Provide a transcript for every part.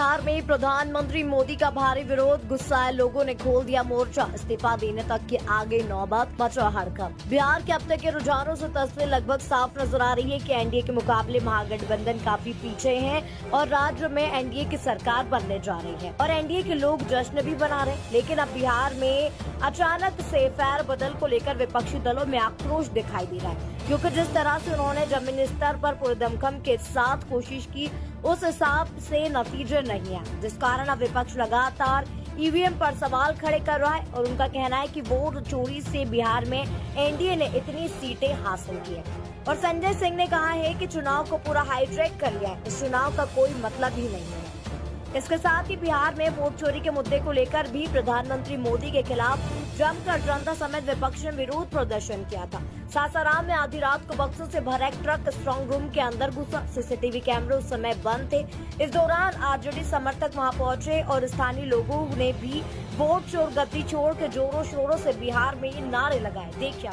बिहार में प्रधानमंत्री मोदी का भारी विरोध, गुस्साए लोगों ने खोल दिया मोर्चा, इस्तीफा देने तक के आगे नौबत, मचा हड़कंप। बिहार के अब तक के रुझानों से तस्वीर लगभग साफ नजर आ रही है कि एनडीए के मुकाबले महागठबंधन काफी पीछे है और राज्य में एनडीए की सरकार बनने जा रही है और एनडीए के लोग जश्न भी बना रहे हैं। लेकिन अब बिहार में अचानक से फेरबदल को लेकर विपक्षी दलों में आक्रोश दिखाई दे रहा है, क्योंकि जिस तरह से उन्होंने जमीनी स्तर पर पूरे दमखम के साथ कोशिश की, उस हिसाब से नतीजे नहीं आए, जिस कारण अब विपक्ष लगातार ईवीएम पर सवाल खड़े कर रहा है और उनका कहना है कि वोट चोरी से बिहार में एनडीए ने इतनी सीटें हासिल की है। और संजय सिंह ने कहा है कि चुनाव को पूरा हाईजैक कर लिया है, इस चुनाव का कोई मतलब ही नहीं है। इसके साथ ही बिहार में वोट चोरी के मुद्दे को लेकर भी प्रधानमंत्री मोदी के खिलाफ जमकर जनता समेत विपक्ष ने विरोध प्रदर्शन किया था। सासाराम में आधी रात को बक्सों से भरा एक ट्रक स्ट्रांग रूम के अंदर घुसा, सीसीटीवी कैमरे उस समय बंद थे। इस दौरान आरजेडी समर्थक वहां पहुंचे और स्थानीय लोगों ने भी वोट चोर गति छोड़ के जोरों शोरों से बिहार में ये नारे लगाए। देखिए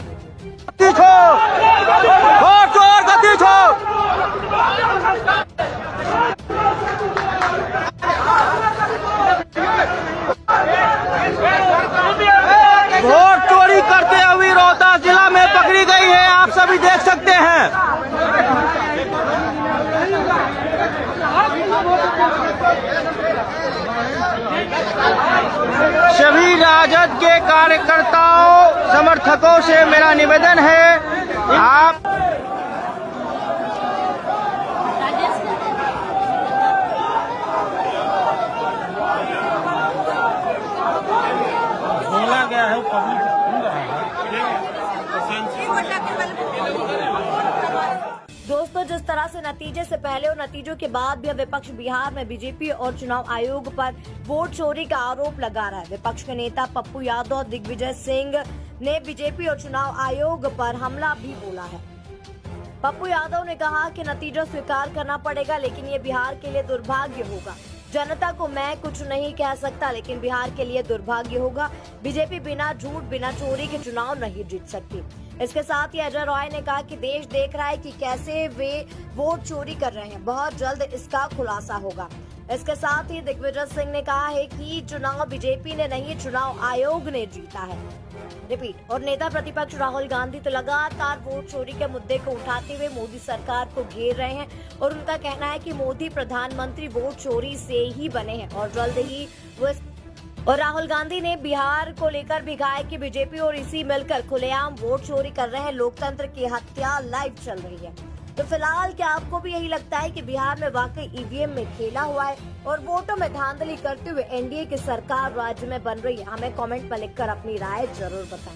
वोट चोरी करते हुए रोहतास जिला में पकड़ी गई है, आप सभी देख सकते हैं। सभी राजद के कार्यकर्ताओं समर्थकों से मेरा निवेदन है, आप बोला गया है, पब्लिक सुन रहा है। दोस्तों, जिस तरह से नतीजे से पहले और नतीजों के बाद भी विपक्ष बिहार में बीजेपी और चुनाव आयोग पर वोट चोरी का आरोप लगा रहा है। विपक्ष के नेता पप्पू यादव और दिग्विजय सिंह ने बीजेपी और चुनाव आयोग पर हमला भी बोला है। पप्पू यादव ने कहा कि नतीजा स्वीकार करना पड़ेगा, लेकिन ये बिहार के लिए दुर्भाग्य होगा। जनता को मैं कुछ नहीं कह सकता, लेकिन बिहार के लिए दुर्भाग्य होगा। बीजेपी बिना झूठ बिना चोरी के चुनाव नहीं जीत सकती। इसके साथ ही अजय रॉय ने कहा कि देश देख रहा है कि कैसे वे वोट चोरी कर रहे हैं, बहुत जल्द इसका खुलासा होगा। इसके साथ ही दिग्विजय सिंह ने कहा है कि चुनाव बीजेपी ने नहीं, चुनाव आयोग ने जीता है। रिपीट। और नेता प्रतिपक्ष राहुल गांधी तो लगातार वोट चोरी के मुद्दे को उठाते हुए मोदी सरकार को घेर रहे हैं और उनका कहना है कि मोदी प्रधानमंत्री वोट चोरी से ही बने हैं और जल्द ही वो। और राहुल गांधी ने बिहार को लेकर भी कहा कि बीजेपी और इसी मिलकर खुलेआम वोट चोरी कर रहे हैं, लोकतंत्र की हत्या लाइव चल रही है। तो फिलहाल क्या आपको भी यही लगता है कि बिहार में वाकई ईवीएम में खेला हुआ है और वोटों में धांधली करते हुए एनडीए की सरकार राज्य में बन रही है? हमें कमेंट में लिखकर अपनी राय जरूर बताएं।